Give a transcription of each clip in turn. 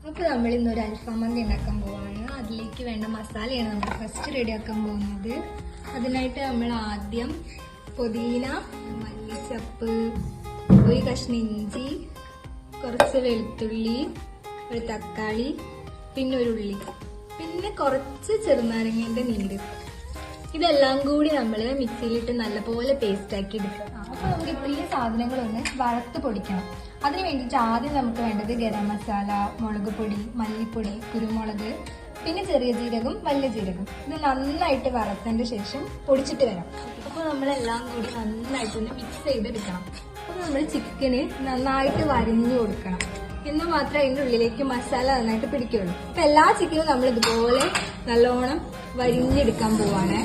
അപ്പോൾ നമ്മൾ ഇന്നൊരു അൽഫാം മന്തി ഉണ്ടാക്കാൻ പോവാണ്. അതിലേക്ക് വേണ്ട മസാലയാണ് നമ്മൾ ഫസ്റ്റ് റെഡിയാക്കാൻ പോകുന്നത്. അതിനായിട്ട് നമ്മൾ ആദ്യം പുതിന, മല്ലിച്ചപ്പ്, ഒരു കഷ്ണം ഇഞ്ചി, കുറച്ച് വെളുത്തുള്ളി, ഒരു തക്കാളി, പിന്നെ ഒരു ഉള്ളി, പിന്നെ കുറച്ച് ചെറുനാരങ്ങേൻ്റെ നീര്, ഇതെല്ലാം കൂടി നമ്മൾ മിക്സിയിലിട്ട് നല്ലപോലെ പേസ്റ്റാക്കി എടുക്കുക. അപ്പോൾ നമുക്കിപ്പോൾ ഈ സാധനങ്ങളൊന്ന് വറുത്ത് പൊടിക്കണം. അതിന് വേണ്ടിയിട്ട് ആദ്യം നമുക്ക് വേണ്ടത് ഗരം മസാല, മുളക് പൊടി, മല്ലിപ്പൊടി, കുരുമുളക്, പിന്നെ ചെറിയ ജീരകം, വലിയ ജീരകം. ഇത് നന്നായിട്ട് വറുത്തതിന് ശേഷം പൊടിച്ചിട്ട് വരാം. അപ്പോൾ നമ്മളെല്ലാം കൂടി നന്നായിട്ടൊന്ന് മിക്സ് ചെയ്തെടുക്കണം. അപ്പോൾ നമ്മൾ ചിക്കന് നന്നായിട്ട് വരിഞ്ഞു കൊടുക്കണം. എന്നാൽ മാത്രമേ അതിൻ്റെ ഉള്ളിലേക്ക് മസാല നന്നായിട്ട് പിടിക്കുള്ളൂ. അപ്പം എല്ലാ ചിക്കനും നമ്മൾ ഇതുപോലെ നല്ലോണം വരിഞ്ഞെടുക്കാൻ പോവാണ്.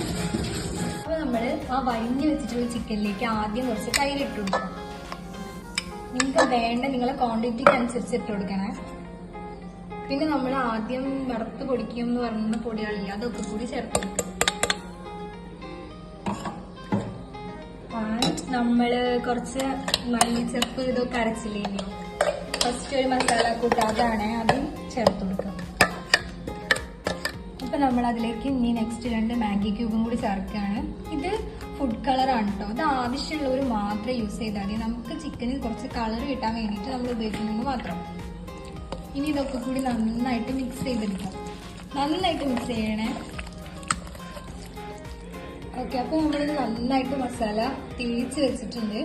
അപ്പോൾ നമ്മൾ ആ വരിഞ്ഞ് വെച്ചിട്ടുള്ള ചിക്കനിലേക്ക് ആദ്യം കുറച്ച് തൈര് ഇട്ട് കൊടുക്കണം. നിങ്ങൾക്ക് വേണ്ട നിങ്ങളെ ക്വാണ്ടിറ്റിക്ക് അനുസരിച്ച് ഇട്ട് കൊടുക്കണേ. പിന്നെ നമ്മൾ ആദ്യം വറുത്ത് പൊടിക്കും എന്ന് പറയുന്ന പൊടികളില്ല, അതൊക്കെ കൂടി ചേർത്ത് കൊടുക്കണം. നമ്മൾ കുറച്ച് മല്ലിച്ചപ്പ് ഇതൊക്കെ അരച്ചില്ലേനോ, ഫസ്റ്റ് ഒരു മസാല കൂട്ട് അതാണ്, അതും ചേർത്ത് കൊടുക്കാം. അപ്പം നമ്മൾ അതിലേക്ക് ഇനി നെക്സ്റ്റ് 2 മാഗി ക്യൂബും കൂടി ചേർക്കുകയാണ്. ഇത് ഫുഡ് കളറാണ് കേട്ടോ. ഇത് ആവശ്യമുള്ളവർ മാത്രമേ യൂസ് ചെയ്താൽ മതി. നമുക്ക് ചിക്കനിൽ കുറച്ച് കളർ കിട്ടാൻ വേണ്ടിയിട്ട് നമ്മൾ ഉപയോഗിക്കുന്നത് മാത്രം. ഇനി ഇതൊക്കെ കൂടി നന്നായിട്ട് മിക്സ് ചെയ്തെടുക്കാം. നന്നായിട്ട് മിക്സ് ചെയ്യണേ. ഓക്കെ, അപ്പോൾ നമ്മളിത് നന്നായിട്ട് മസാല തേച്ച് വെച്ചിട്ടുണ്ട്.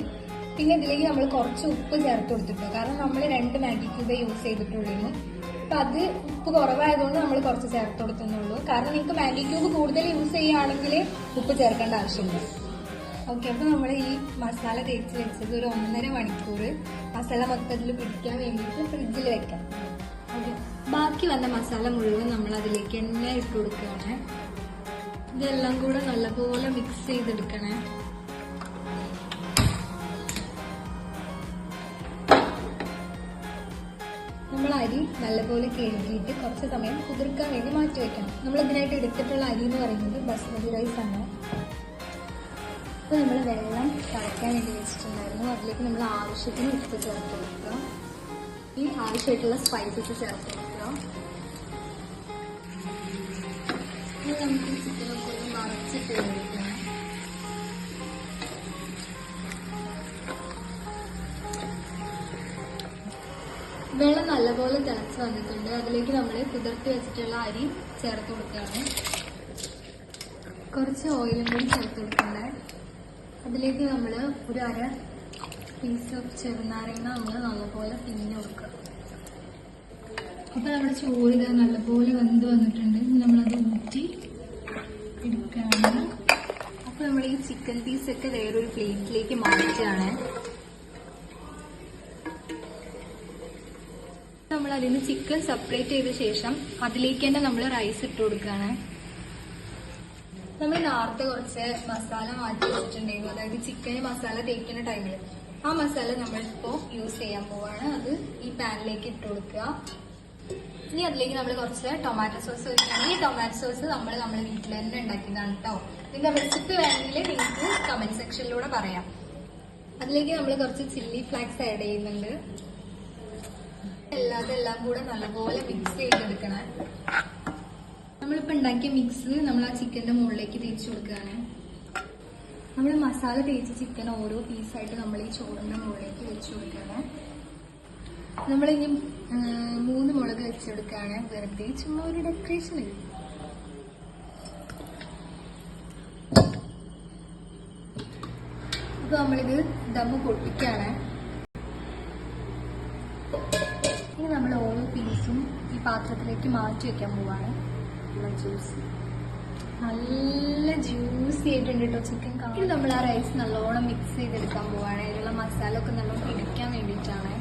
പിന്നെ ഇതിലേക്ക് നമ്മൾ കുറച്ച് ഉപ്പ് ചേർത്ത് കൊടുത്തിട്ടോ, കാരണം നമ്മൾ 2 മാഗി ക്യൂബേ യൂസ് ചെയ്തിട്ടുള്ളൂ. അപ്പം അത് ഉപ്പ് കുറവായതുകൊണ്ട് നമ്മൾ കുറച്ച് ചേർത്ത് കൊടുക്കുന്നുള്ളൂ. കാരണം നിങ്ങൾക്ക് മാഗി ക്യൂബ് കൂടുതൽ യൂസ് ചെയ്യുകയാണെങ്കിൽ ഉപ്പ് ചേർക്കേണ്ട ആവശ്യമില്ല. ഓക്കെ, അപ്പോൾ നമ്മൾ ഈ മസാല തേച്ച് വെച്ചത് ഒരു 1.5 മണിക്കൂർ മസാല മൊത്തത്തിൽ പിടിക്കാൻ വേണ്ടിയിട്ട് ഫ്രിഡ്ജിൽ വെക്കാം. ഓക്കെ, ബാക്കി വന്ന മസാല മുഴുവൻ നമ്മൾ അതിലേക്ക് എണ്ണ ഇട്ട് കൊടുക്കുകയാണ്. ഇതെല്ലാം കൂടെ നല്ലപോലെ മിക്സ് ചെയ്തെടുക്കണേ. നമ്മൾ അരി നല്ലപോലെ കഴുകിയിട്ട് കുറച്ച് സമയം കുതിർക്കാൻ വേണ്ടി മാറ്റി വെക്കണം. നമ്മൾ ഇതിനായിട്ട് എടുത്തിട്ടുള്ള അരി എന്ന് പറയുന്നത് ബസ്മതി റൈസ് ആണ്. അപ്പോൾ നമ്മൾ വെള്ളം തിളയ്ക്കാൻ വേണ്ടി വെച്ചിട്ടുണ്ടായിരുന്നു. അതിലേക്ക് നമ്മൾ ആവശ്യത്തിന് ഉപ്പ് ചേർത്ത് കൊടുക്കുക. ഈ ആവശ്യമായിട്ടുള്ള സ്പൈസസ് ചേർത്ത് കൊടുക്കുക. നമുക്ക് ചിക്കനൊക്കെ ഒന്ന് മറച്ചിട്ട് കഴിക്കണം. വെള്ളം നല്ലപോലെ തിളച്ച് വന്നിട്ടുണ്ട്. അതിലേക്ക് നമ്മൾ കുതിർത്തി വെച്ചിട്ടുള്ള അരി ചേർത്ത് കൊടുക്കുകയാണ്. കുറച്ച് ഓയിലും കൂടി ചേർത്ത് കൊടുക്കണ്ടേ. അതിലേക്ക് നമ്മൾ ഒരു 1/2 പീസ് ഓഫ് ചെറുനാരങ്ങ നമ്മൾ നല്ലപോലെ പിഴിഞ്ഞ് കൊടുക്കുക. അപ്പോൾ നമ്മുടെ ചോറ് ഇത് നല്ലപോലെ വെന്ത് വന്നിട്ടുണ്ട്. നമ്മളത് ഊറ്റി എടുക്കുകയാണ്. അപ്പോൾ നമ്മൾ ഈ ചിക്കൻ പീസൊക്കെ വേറൊരു പ്ലേറ്റിലേക്ക് മാറ്റുകയാണ്. നമ്മൾ അതിന് ചിക്കൻ സെപ്പറേറ്റ് ചെയ്ത ശേഷം അതിലേക്ക് തന്നെ നമ്മൾ റൈസ് ഇട്ട് കൊടുക്കുകയാണ്. നമ്മൾ നേരത്തെ കുറച്ച് മസാല മാറ്റി വെച്ചിട്ടുണ്ടായിരുന്നു, അതായത് ചിക്കന് മസാല തേക്കുന്ന ടൈമിൽ ആ മസാല നമ്മളിപ്പോൾ യൂസ് ചെയ്യാൻ പോവാണ്. അത് ഈ പാനിലേക്ക് ഇട്ട് കൊടുക്കുക. ഇനി അതിലേക്ക് നമ്മൾ കുറച്ച് ടൊമാറ്റോ സോസ് വെക്കുകയാണ്. ഈ ടൊമാറ്റോ സോസ് നമ്മൾ വീട്ടിൽ തന്നെ ഉണ്ടാക്കിയതാണ് കേട്ടോ. ഇതിന്റെ റെസിപ്പി വേണമെങ്കിൽ നിങ്ങൾക്ക് കമന്റ് സെക്ഷനിലൂടെ പറയാം. അതിലേക്ക് നമ്മൾ കുറച്ച് ചില്ലി ഫ്ലേക്സ് ആഡ് ചെയ്യുന്നുണ്ട്. എല്ലാം കൂടെ നല്ലപോലെ മിക്സ് ചെയ്തെടുക്കണം. നമ്മളിപ്പോൾ ഉണ്ടാക്കിയ മിക്സ് നമ്മൾ ആ ചിക്കൻ്റെ മുകളിലേക്ക് തേച്ച് കൊടുക്കുകയാണ്. നമ്മൾ മസാല തേച്ച് ചിക്കൻ ഓരോ പീസായിട്ട് നമ്മൾ ഈ ചോറിൻ്റെ മുകളിലേക്ക് വെച്ച് കൊടുക്കുകയാണ്. നമ്മളിനി 3 മുളക് വെച്ചെടുക്കുകയാണ്, വെറുതെ ചുമ്മാ ഒരു ഡെക്കറേഷൻ. അപ്പോൾ നമ്മളിത് ദമ്മ് പൊട്ടിക്കുകയാണ്. ഇനി നമ്മൾ ഓരോ പീസും ഈ പാത്രത്തിലേക്ക് മാറ്റി വെക്കാൻ പോവാണ്. നല്ല ജ്യൂസി ആയിട്ടുണ്ട് കേട്ടോ ചിക്കൻ. ഇനി നമ്മൾ ആ റൈസ് നല്ലോണം മിക്സ് ചെയ്തെടുക്കാൻ പോവാണ്. അതിലുള്ള മസാല ഒക്കെ നല്ലോണം പിടിക്കാൻ വേണ്ടിയിട്ടാണ്.